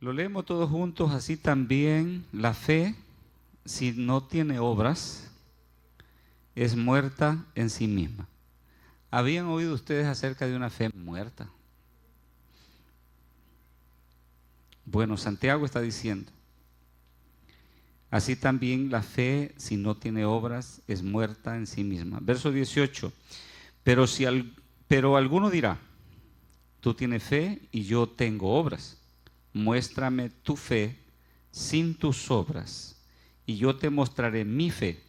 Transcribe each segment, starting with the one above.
Lo leemos todos juntos. Así también la fe, si no tiene obras, es muerta en sí misma. ¿Habían oído ustedes acerca de una fe muerta? Bueno, Santiago está diciendo, así también la fe, si no tiene obras, es muerta en sí misma. Verso 18, pero alguno dirá, tú tienes fe y yo tengo obras. Muéstrame tu fe sin tus obras, y yo te mostraré mi fe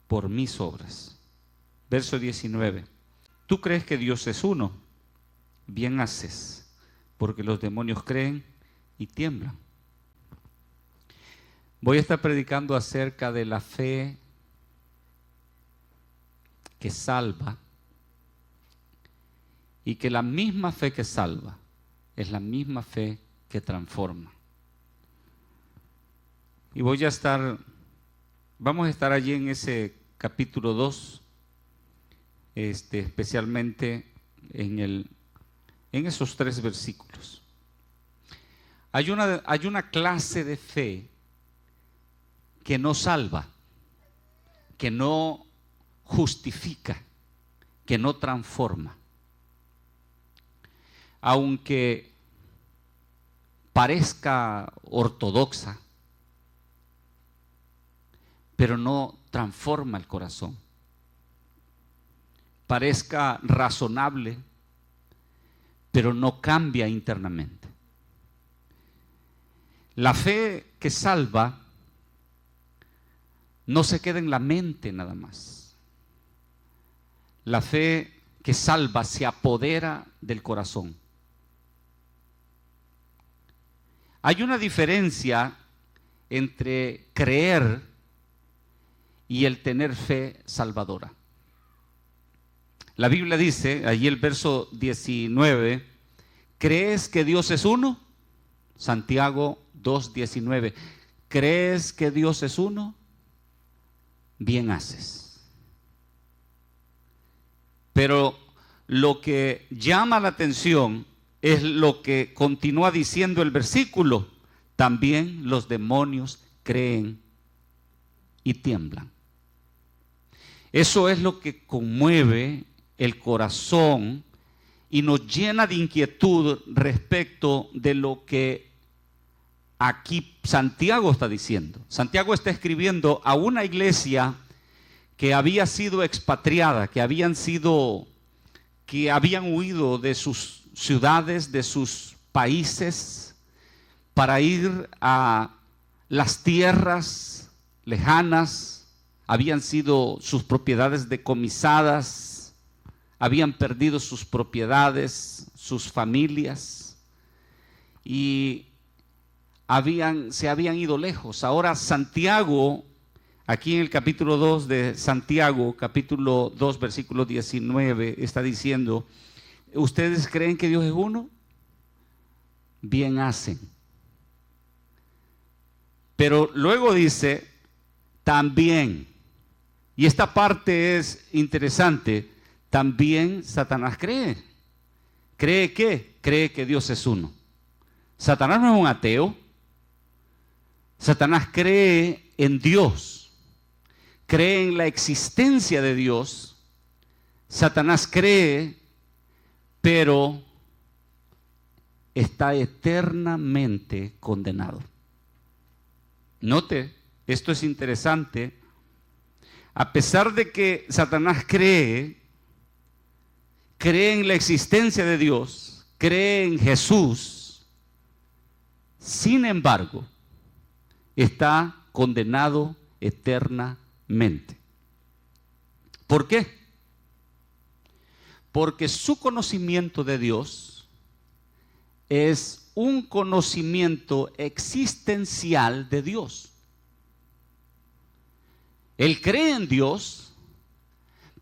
por mis obras. Verso 19, tú crees que Dios es uno, bien haces, porque los demonios creen y tiemblan. Voy a estar predicando acerca de la fe que salva, y que la misma fe que salva es la misma fe que transforma. Y vamos a estar allí en ese capítulo 2, especialmente en esos 3 versículos. Hay una clase de fe que no salva, que no justifica, que no transforma. Aunque parezca ortodoxa, pero no transforma el corazón. Parezca razonable, pero no cambia internamente. La fe que salva no se queda en la mente nada más. La fe que salva se apodera del corazón. Hay una diferencia entre creer y el tener fe salvadora. La Biblia dice, allí el verso 19, ¿crees que Dios es uno? Santiago 2:19, ¿crees que Dios es uno? Bien haces. Pero lo que llama la atención es lo que continúa diciendo el versículo. También los demonios creen y tiemblan. Eso es lo que conmueve el corazón y nos llena de inquietud respecto de lo que aquí Santiago está diciendo. Santiago está escribiendo a una iglesia que había sido expatriada, que habían huido de sus ciudades, de sus países, para ir a las tierras lejanas. Habían sido sus propiedades decomisadas, habían perdido sus propiedades, sus familias, y se habían ido lejos. Ahora Santiago, aquí en el capítulo 2 de Santiago, capítulo 2, versículo 19, está diciendo, ¿ustedes creen que Dios es uno? Bien hacen. Pero luego dice, también, y esta parte es interesante, también Satanás cree. ¿Cree qué? Cree que Dios es uno. Satanás no es un ateo. Satanás cree en Dios, cree en la existencia de Dios. Satanás cree, pero está eternamente condenado. Note, esto es interesante. A pesar de que Satanás cree en la existencia de Dios, cree en Jesús, sin embargo, está condenado eternamente. ¿Por qué? Porque su conocimiento de Dios es un conocimiento existencial de Dios. Él cree en Dios,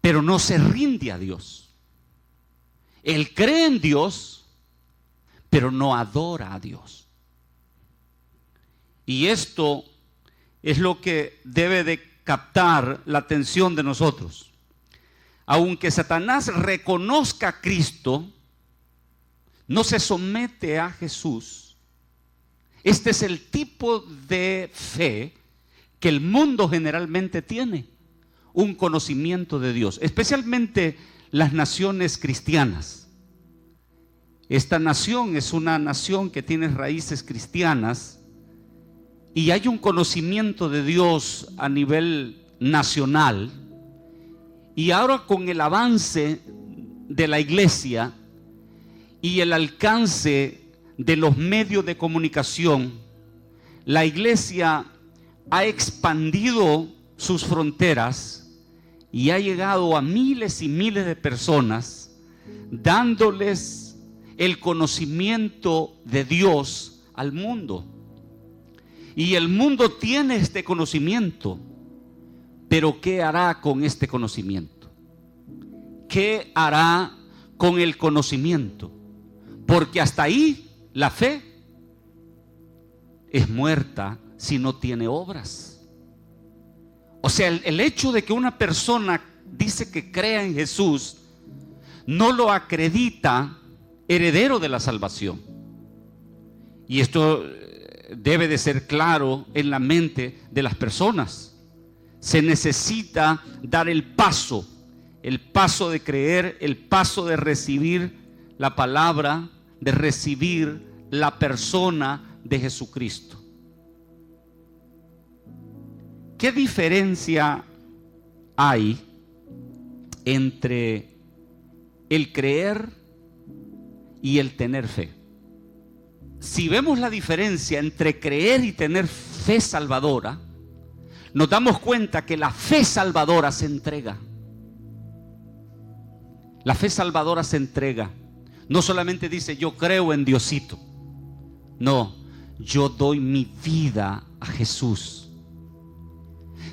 pero no se rinde a Dios. Él cree en Dios, pero no adora a Dios. Y esto es lo que debe de captar la atención de nosotros. Aunque Satanás reconozca a Cristo, no se somete a Jesús, Este es el tipo de fe que el mundo generalmente tiene, un conocimiento de Dios, especialmente las naciones cristianas. Esta nación es una nación que tiene raíces cristianas y hay un conocimiento de Dios a nivel nacional. Y ahora, con el avance de la iglesia y el alcance de los medios de comunicación, la iglesia ha expandido sus fronteras y ha llegado a miles y miles de personas, dándoles el conocimiento de Dios al mundo. Y el mundo tiene este conocimiento, pero ¿qué hará con este conocimiento? ¿Qué hará con el conocimiento? Porque hasta ahí la fe es muerta si no tiene obras. O sea, el hecho de que una persona dice que crea en Jesús no lo acredita heredero de la salvación. Y esto debe de ser claro en la mente de las personas. Se necesita dar el paso de creer, el paso de recibir la palabra, de recibir la persona de Jesucristo. ¿Qué diferencia hay entre el creer y el tener fe? Si vemos la diferencia entre creer y tener fe salvadora, nos damos cuenta que la fe salvadora se entrega. La fe salvadora se entrega. No solamente dice yo creo en Diosito. No, yo doy mi vida a Jesús.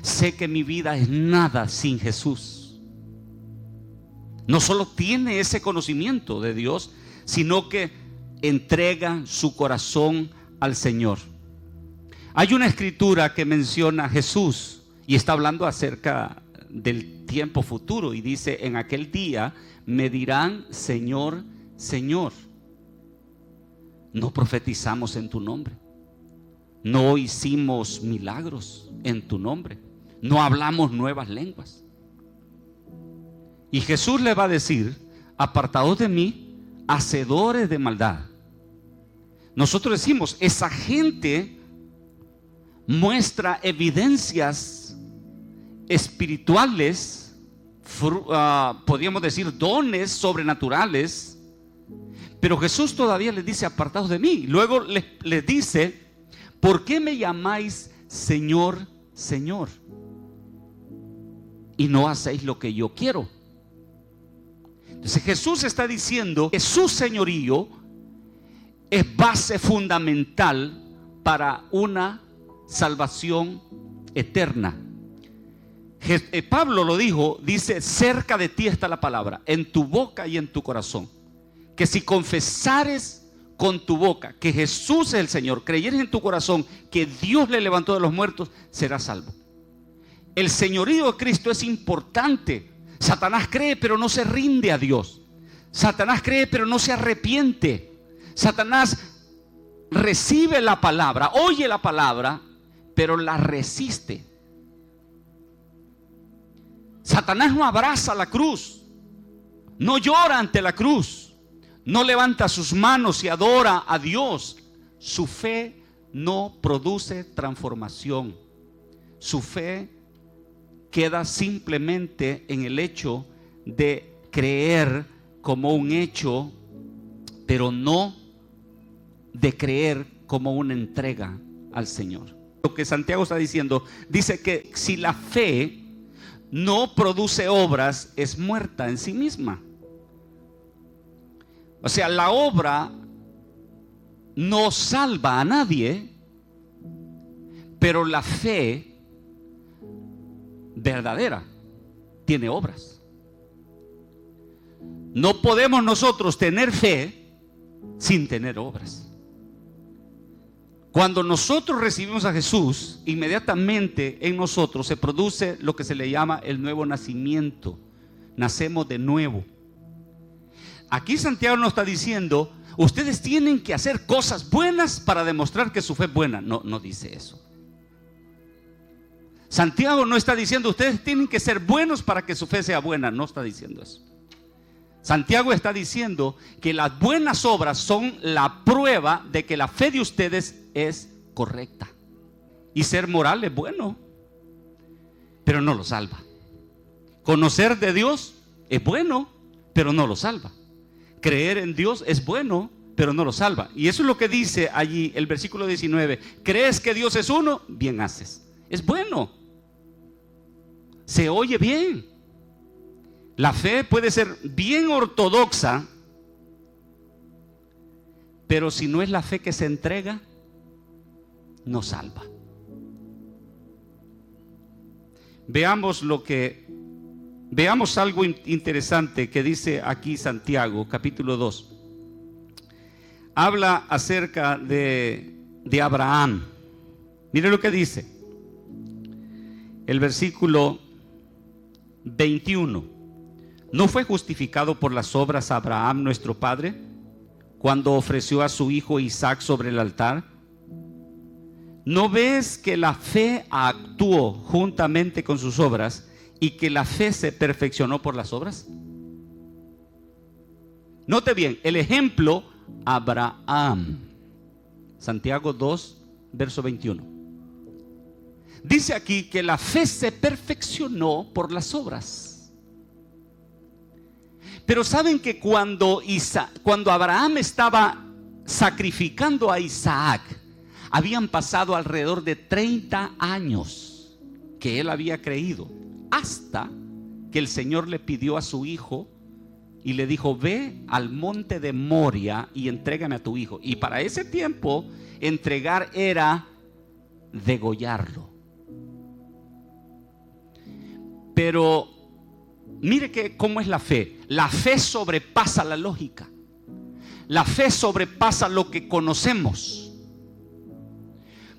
Sé que mi vida es nada sin Jesús. No solo tiene ese conocimiento de Dios, sino que entrega su corazón al Señor. Hay una escritura que menciona a Jesús y está hablando acerca del tiempo futuro y dice: en aquel día me dirán, Señor, Señor, no profetizamos en tu nombre, no hicimos milagros en tu nombre, no hablamos nuevas lenguas. Y Jesús le va a decir: apartaos de mí, hacedores de maldad. Nosotros decimos, esa gente muestra evidencias espirituales, podríamos decir dones sobrenaturales, pero Jesús todavía les dice: apartaos de mí. Luego les dice: ¿por qué me llamáis Señor, Señor, y no hacéis lo que yo quiero? Entonces Jesús está diciendo que su señorío es base fundamental para una salvación eterna. Pablo lo dijo, dice: cerca de ti está la palabra, en tu boca y en tu corazón, que si confesares con tu boca que Jesús es el Señor, creyeres en tu corazón que Dios le levantó de los muertos, serás salvo. El señorío de Cristo es importante. Satanás cree pero no se rinde a Dios. Satanás cree pero no se arrepiente. Satanás recibe la palabra, oye la palabra, pero la resiste. Satanás no abraza la cruz, no llora ante la cruz, no levanta sus manos y adora a Dios. Su fe no produce transformación. Su fe queda simplemente en el hecho de creer como un hecho, pero no de creer como una entrega al Señor. Lo que Santiago está diciendo, dice que si la fe no produce obras, es muerta en sí misma. O sea, la obra no salva a nadie, pero la fe verdadera tiene obras. No podemos nosotros tener fe sin tener obras. Cuando nosotros recibimos a Jesús, inmediatamente en nosotros se produce lo que se le llama el nuevo nacimiento. Nacemos de nuevo. Aquí Santiago no está diciendo, ustedes tienen que hacer cosas buenas para demostrar que su fe es buena. No, no dice eso. Santiago no está diciendo, ustedes tienen que ser buenos para que su fe sea buena. No está diciendo eso. Santiago está diciendo que las buenas obras son la prueba de que la fe de ustedes es correcta. Y ser moral es bueno, pero no lo salva. Conocer de Dios es bueno, pero no lo salva. Creer en Dios es bueno, pero no lo salva. Y eso es lo que dice allí el versículo 19. ¿Crees que Dios es uno? Bien haces. Es bueno. Se oye bien. La fe puede ser bien ortodoxa, pero si no es la fe que se entrega, no salva. Veamos algo interesante que dice aquí Santiago, capítulo 2. Habla acerca de Abraham. Mire lo que dice. El versículo 21. ¿No fue justificado por las obras Abraham nuestro padre cuando ofreció a su hijo Isaac sobre el altar? ¿No ves que la fe actuó juntamente con sus obras y que la fe se perfeccionó por las obras? Note bien, el ejemplo Abraham. Santiago 2, verso 21. Dice aquí que la fe se perfeccionó por las obras. Pero saben que cuando Abraham estaba sacrificando a Isaac, habían pasado alrededor de 30 años que él había creído, hasta que el Señor le pidió a su hijo y le dijo: ve al monte de Moria y entrégame a tu hijo. Y para ese tiempo entregar era degollarlo. Pero mire cómo es la fe. La fe sobrepasa la lógica. La fe sobrepasa lo que conocemos.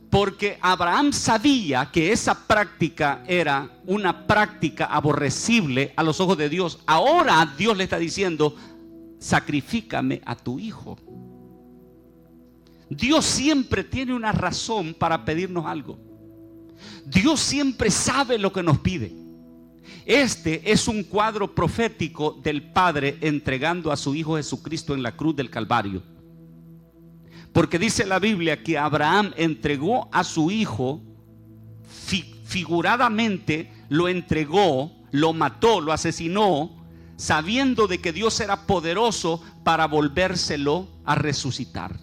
Porque Abraham sabía que esa práctica era una práctica aborrecible a los ojos de Dios. Ahora Dios le está diciendo: sacrifícame a tu hijo. Dios siempre tiene una razón para pedirnos algo. Dios siempre sabe lo que nos pide. Este es un cuadro profético del Padre entregando a su Hijo Jesucristo en la cruz del Calvario. Porque dice la Biblia que Abraham entregó a su hijo, figuradamente lo entregó, lo mató, lo asesinó, sabiendo de que Dios era poderoso para volvérselo a resucitar.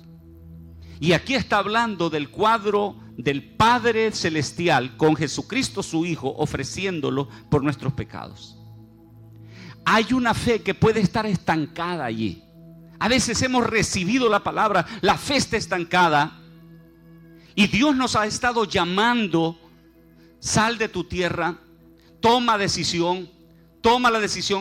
Y aquí está hablando del cuadro del Padre Celestial con Jesucristo su Hijo, ofreciéndolo por nuestros pecados. Hay una fe que puede estar estancada allí. A veces hemos recibido la palabra, la fe está estancada y Dios nos ha estado llamando: sal de tu tierra, toma la decisión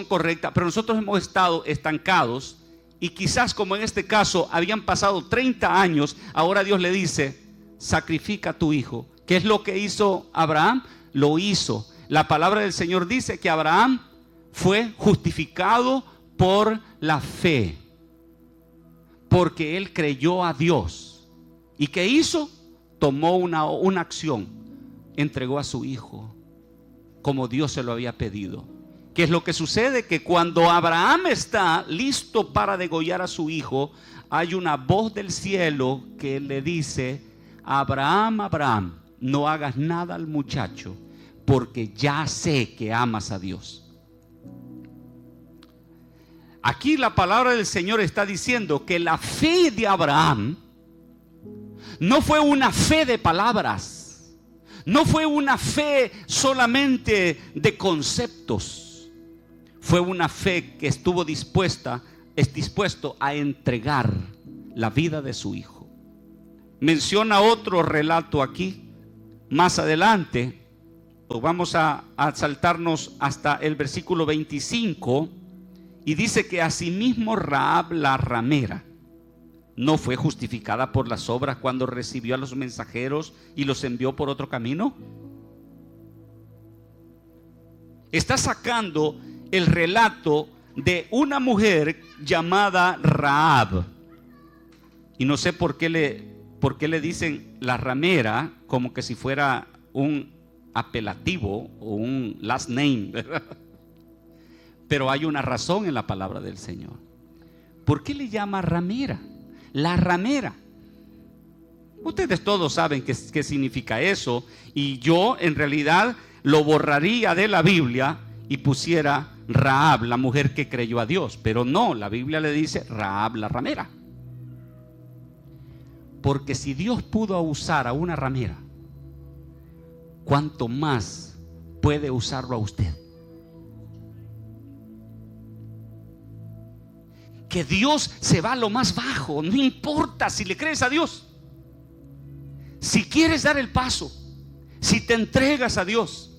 correcta. Pero nosotros hemos estado estancados y quizás, como en este caso, habían pasado 30 años. Ahora Dios le dice: sacrifica a tu hijo. ¿Qué es lo que hizo Abraham? Lo hizo. La palabra del Señor dice que Abraham fue justificado por la fe, porque él creyó a Dios. ¿Y qué hizo? Tomó una acción, entregó a su hijo como Dios se lo había pedido. ¿Qué es lo que sucede? Que cuando Abraham está listo para degollar a su hijo, hay una voz del cielo que le dice: Abraham, Abraham, no hagas nada al muchacho, porque ya sé que amas a Dios. Aquí la palabra del Señor está diciendo que la fe de Abraham no fue una fe de palabras, no fue una fe solamente de conceptos, fue una fe que estuvo dispuesto a entregar la vida de su hijo. Menciona otro relato aquí más adelante. Vamos a saltarnos hasta el versículo 25. Y dice que asimismo Rahab la ramera no fue justificada por las obras cuando recibió a los mensajeros y los envió por otro camino. Está sacando el relato de una mujer llamada Rahab. Y no sé por qué le dicen la ramera, como que si fuera un apelativo o un last name, ¿verdad? Pero hay una razón en la palabra del Señor. ¿Por qué le llama ramera? La ramera. Ustedes todos saben qué significa eso, y yo en realidad lo borraría de la Biblia y pusiera Rahab, la mujer que creyó a Dios. Pero no, la Biblia le dice Rahab, la ramera. Porque si Dios pudo usar a una ramera, ¿cuánto más puede usarlo a usted? Que Dios se va a lo más bajo. No importa si le crees a Dios. Si quieres dar el paso, si te entregas a Dios,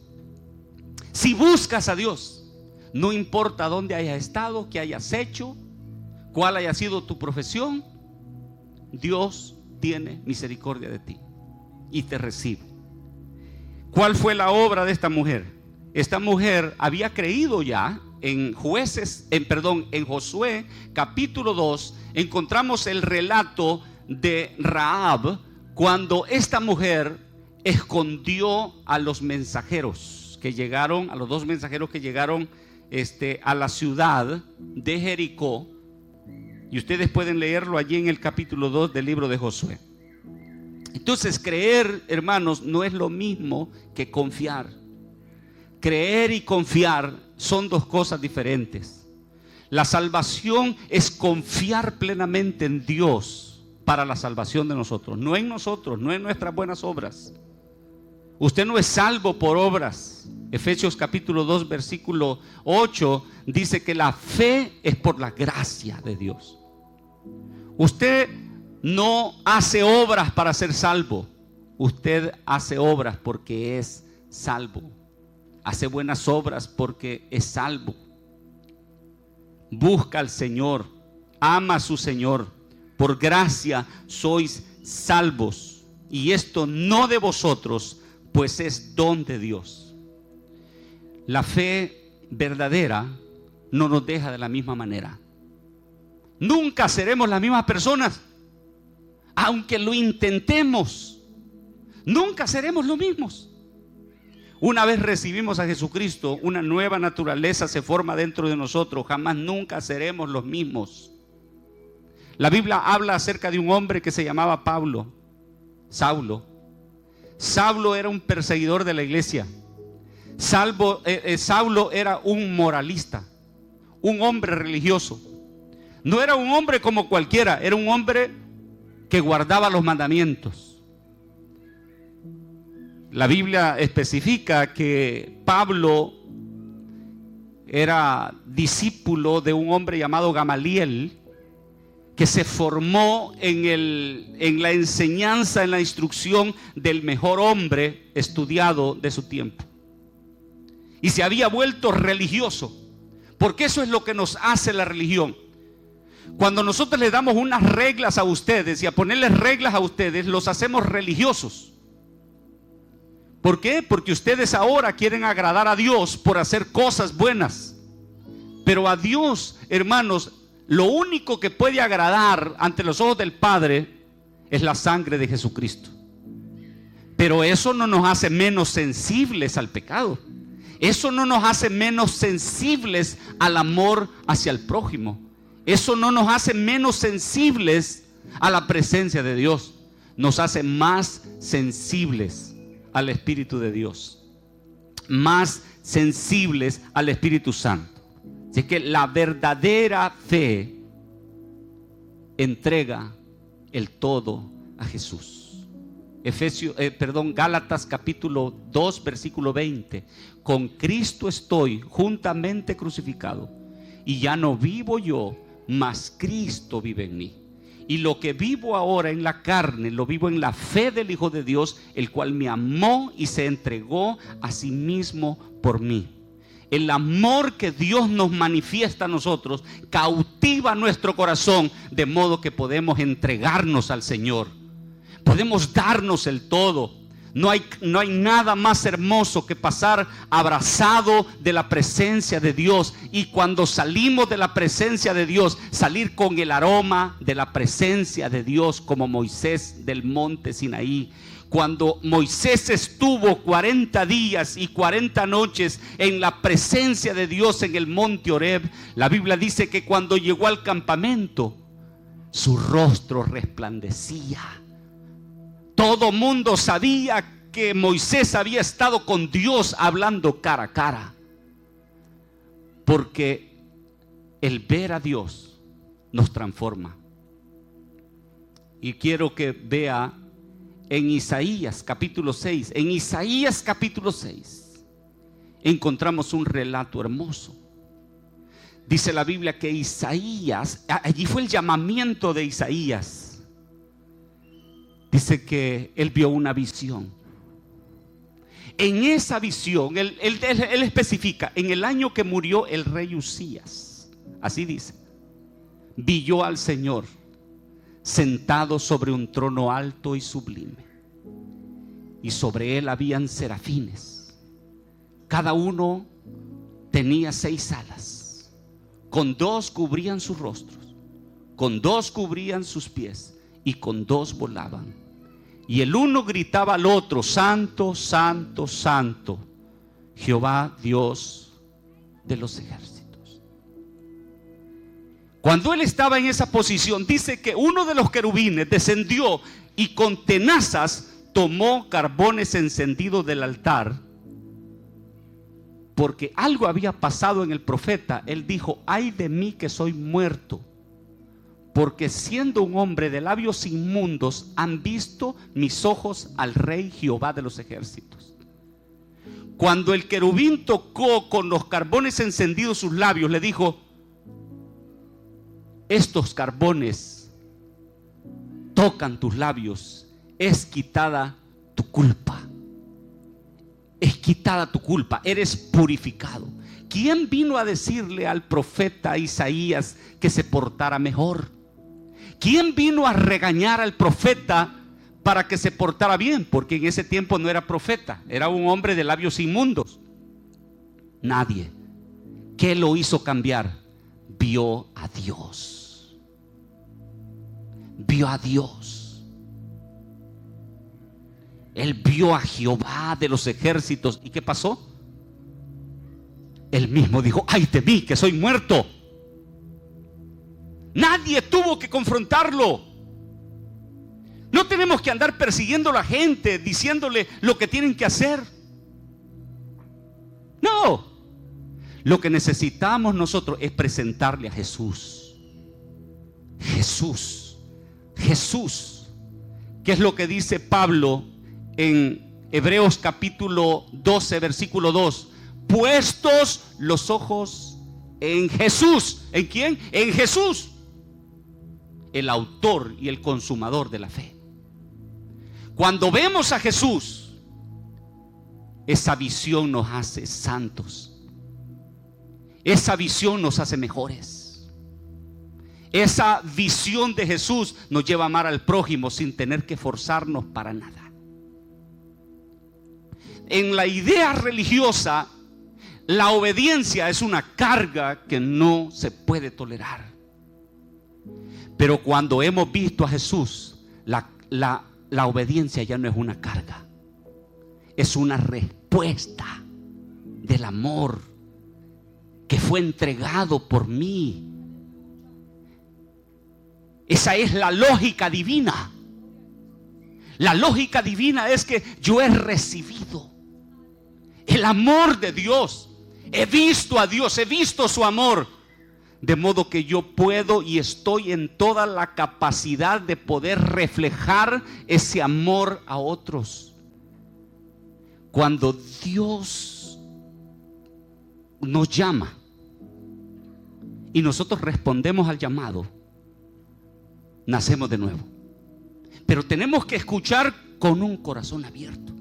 si buscas a Dios, no importa dónde hayas estado, qué hayas hecho, cuál haya sido tu profesión, Dios tiene misericordia de ti y te recibe. ¿Cuál fue la obra de esta mujer? Esta mujer había creído ya. En Josué capítulo 2 encontramos el relato de Rahab, cuando esta mujer escondió a los mensajeros que llegaron, a los dos mensajeros que llegaron a la ciudad de Jericó. Y ustedes pueden leerlo allí en el capítulo 2 del libro de Josué. Entonces, creer, hermanos, no es lo mismo que confiar. Creer y confiar son dos cosas diferentes. La salvación es confiar plenamente en Dios para la salvación de nosotros, no en nuestras buenas obras. Usted no es salvo por obras. Efesios capítulo 2 versículo 8 dice que la fe es por la gracia de Dios. Usted no hace obras para ser salvo. Usted hace obras porque es salvo. Hace buenas obras porque es salvo. Busca al Señor, ama a su Señor. Por gracia sois salvos, y esto no de vosotros, pues es don de Dios. La fe verdadera no nos deja de la misma manera. Nunca seremos las mismas personas, aunque lo intentemos. Nunca seremos los mismos. Una vez recibimos a Jesucristo, una nueva naturaleza se forma dentro de nosotros. Jamás nunca seremos los mismos. La Biblia habla acerca de un hombre que se llamaba Saulo. Saulo era un perseguidor de la iglesia. Saulo era un moralista, un hombre religioso. No era un hombre como cualquiera, era un hombre que guardaba los mandamientos. La Biblia especifica que Pablo era discípulo de un hombre llamado Gamaliel, que se formó en la enseñanza, en la instrucción del mejor hombre estudiado de su tiempo. Y se había vuelto religioso, porque eso es lo que nos hace la religión. Cuando nosotros les damos unas reglas a ustedes y a ponerles reglas a ustedes, los hacemos religiosos. ¿Por qué? Porque ustedes ahora quieren agradar a Dios por hacer cosas buenas. Pero a Dios, hermanos, lo único que puede agradar ante los ojos del Padre es la sangre de Jesucristo. Pero eso no nos hace menos sensibles al pecado. Eso no nos hace menos sensibles al amor hacia el prójimo. Eso no nos hace menos sensibles a la presencia de Dios. Nos hace más sensibles al Espíritu de Dios, más sensibles al Espíritu Santo. Así que la verdadera fe entrega el todo a Jesús. Gálatas capítulo 2 versículo 20. Con Cristo estoy juntamente crucificado, y ya no vivo yo, mas Cristo vive en mí. Y lo que vivo ahora en la carne, lo vivo en la fe del Hijo de Dios, el cual me amó y se entregó a sí mismo por mí. El amor que Dios nos manifiesta a nosotros cautiva nuestro corazón, de modo que podemos entregarnos al Señor. Podemos darnos el todo. No hay nada más hermoso que pasar abrazado de la presencia de Dios. Y cuando salimos de la presencia de Dios, salir con el aroma de la presencia de Dios, como Moisés del monte Sinaí. Cuando Moisés estuvo 40 días y 40 noches en la presencia de Dios en el monte Horeb, la Biblia dice que cuando llegó al campamento, su rostro resplandecía. Todo mundo sabía que Moisés había estado con Dios hablando cara a cara. Porque el ver a Dios nos transforma. Y quiero que vea en Isaías capítulo 6. En Isaías capítulo 6 encontramos un relato hermoso. Dice la Biblia que Isaías, allí fue el llamamiento de Isaías. Dice que él vio una visión. En esa visión, él especifica, en el año que murió el rey Usías, así dice, vi yo al Señor sentado sobre un trono alto y sublime, y sobre él habían serafines, cada uno tenía 6 alas, con 2 cubrían sus rostros, con 2 cubrían sus pies, y con 2 volaban. Y el uno gritaba al otro: Santo, Santo, Santo, Jehová Dios de los ejércitos. Cuando él estaba en esa posición, dice que uno de los querubines descendió y con tenazas tomó carbones encendidos del altar, porque algo había pasado en el profeta. Él dijo: ay de mí que soy muerto, porque siendo un hombre de labios inmundos han visto mis ojos al Rey Jehová de los ejércitos. Cuando el querubín tocó con los carbones encendidos sus labios, le dijo: estos carbones tocan tus labios, es quitada tu culpa. Es quitada tu culpa, eres purificado. ¿Quién vino a decirle al profeta Isaías que se portara mejor? ¿Quién vino a regañar al profeta para que se portara bien? Porque en ese tiempo no era profeta, era un hombre de labios inmundos. Nadie. ¿Qué lo hizo cambiar? Vio a Dios. Vio a Dios. Él vio a Jehová de los ejércitos. ¿Y qué pasó? Él mismo dijo: ay de mí que soy muerto. Nadie tuvo que confrontarlo. No tenemos que andar persiguiendo a la gente, diciéndole lo que tienen que hacer. No. Lo que necesitamos nosotros es presentarle a Jesús. Jesús. Jesús. ¿Qué es lo que dice Pablo en Hebreos capítulo 12, versículo 2? Puestos los ojos en Jesús. ¿En quién? En Jesús, el autor y el consumador de la fe. Cuando vemos a Jesús, esa visión nos hace santos. Esa visión nos hace mejores. Esa visión de Jesús nos lleva a amar al prójimo sin tener que forzarnos para nada. En la idea religiosa, la obediencia es una carga que no se puede tolerar. Pero cuando hemos visto a Jesús, la obediencia ya no es una carga, es una respuesta del amor que fue entregado por mí. Esa es la lógica divina. La lógica divina es que yo he recibido el amor de Dios, he visto a Dios, he visto su amor. De modo que yo puedo y estoy en toda la capacidad de poder reflejar ese amor a otros. Cuando Dios nos llama y nosotros respondemos al llamado, nacemos de nuevo. Pero tenemos que escuchar con un corazón abierto.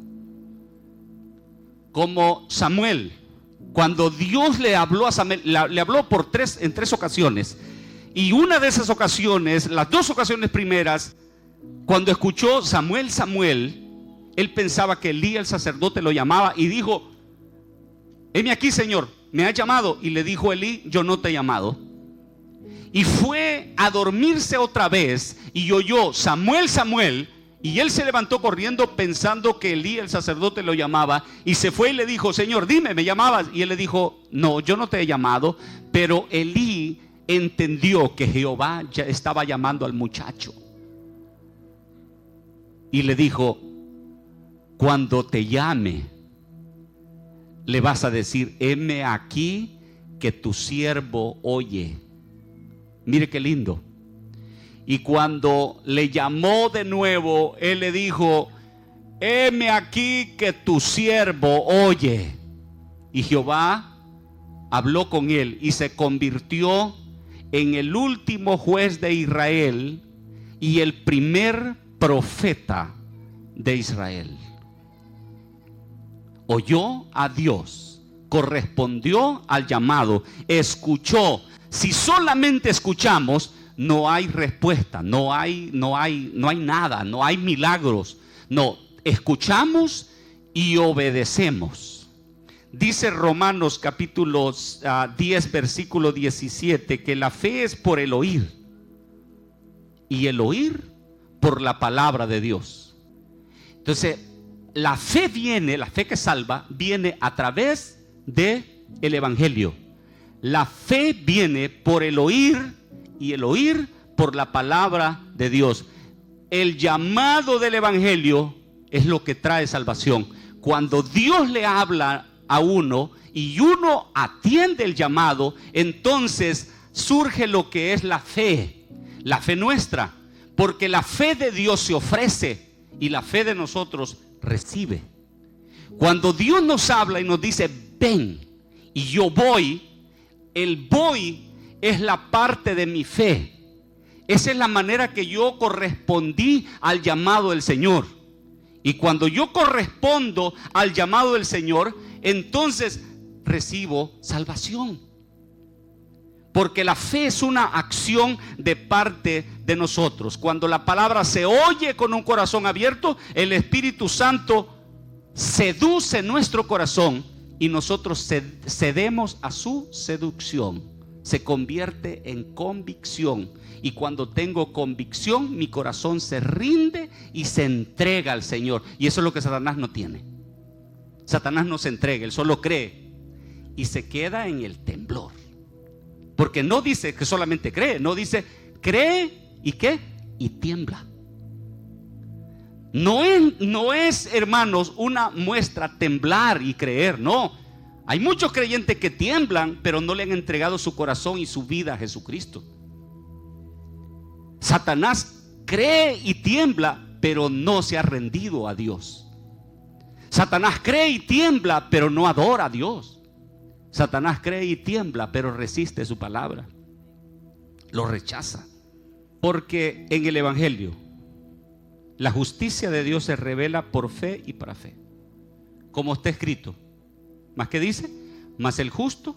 Como Samuel. Cuando Dios le habló a Samuel, le habló en 3 ocasiones. Y una de esas ocasiones, las 2 ocasiones primeras, cuando escuchó Samuel, Samuel, él pensaba que Elí el sacerdote lo llamaba y dijo: heme aquí, Señor, me ha llamado. Y le dijo Elí: yo no te he llamado. Y fue a dormirse otra vez y oyó: Samuel, Samuel. Y él se levantó corriendo pensando que Elí el sacerdote lo llamaba, y se fue y le dijo: Señor, dime, ¿me llamabas? Y él le dijo: no, yo no te he llamado. Pero Elí entendió que Jehová ya estaba llamando al muchacho y le dijo: cuando te llame, le vas a decir: heme aquí, que tu siervo oye. Mire qué lindo. Y cuando le llamó de nuevo, él le dijo: heme aquí, que tu siervo oye. Y Jehová habló con él y se convirtió en el último juez de Israel y el primer profeta de Israel. Oyó a Dios, correspondió al llamado, escuchó. Si solamente escuchamos, no hay respuesta, no hay nada, no hay milagros. No, escuchamos y obedecemos. Dice Romanos capítulo 10 versículo 17 que la fe es por el oír, y el oír por la palabra de Dios. Entonces, la fe que salva, viene a través del evangelio. La fe viene por el oír, y el oír por la palabra de Dios. El llamado del evangelio es lo que trae salvación. Cuando Dios le habla a uno y uno atiende el llamado, entonces surge lo que es la fe nuestra, porque la fe de Dios se ofrece y la fe de nosotros recibe. Cuando Dios nos habla y nos dice: ven, y yo voy, el voy es la parte de mi fe. Esa es la manera que yo correspondí al llamado del Señor. Y cuando yo correspondo al llamado del Señor, entonces recibo salvación. Porque la fe es una acción de parte de nosotros. Cuando la palabra se oye con un corazón abierto, el Espíritu Santo seduce nuestro corazón y nosotros cedemos a su seducción. Se convierte en convicción, y cuando tengo convicción, mi corazón se rinde y se entrega al Señor. Y eso es lo que Satanás no tiene. Satanás no se entrega, él solo cree y se queda en el temblor. Porque no dice que solamente cree, no dice cree y ¿qué? Y tiembla. No es, hermanos, una muestra temblar y creer, no. Hay muchos creyentes que tiemblan, pero no le han entregado su corazón y su vida a Jesucristo. Satanás cree y tiembla, pero no se ha rendido a Dios. Satanás cree y tiembla, pero no adora a Dios. Satanás cree y tiembla, pero resiste su palabra. Lo rechaza. Porque en el evangelio, la justicia de Dios se revela por fe y para fe. Como está escrito. ¿Más que dice? Mas el justo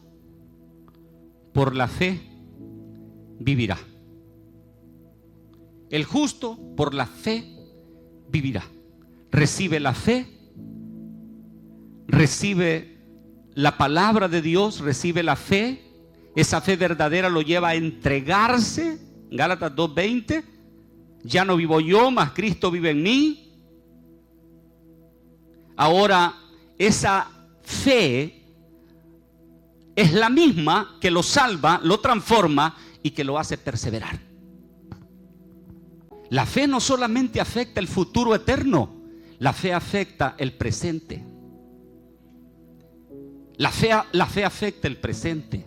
por la fe vivirá. El justo por la fe vivirá. Recibe la fe, recibe la palabra de Dios, recibe la fe. Esa fe verdadera lo lleva a entregarse. Gálatas 2:20. Ya no vivo yo, mas Cristo vive en mí. Ahora, esa fe es la misma que lo salva, lo transforma y que lo hace perseverar. La fe no solamente afecta el futuro eterno, la fe afecta el presente. La fe afecta el presente.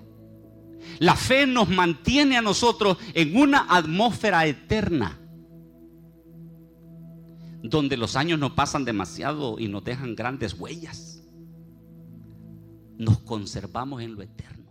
La fe nos mantiene a nosotros en una atmósfera eterna, donde los años no pasan demasiado y nos dejan grandes huellas. Nos conservamos en lo eterno.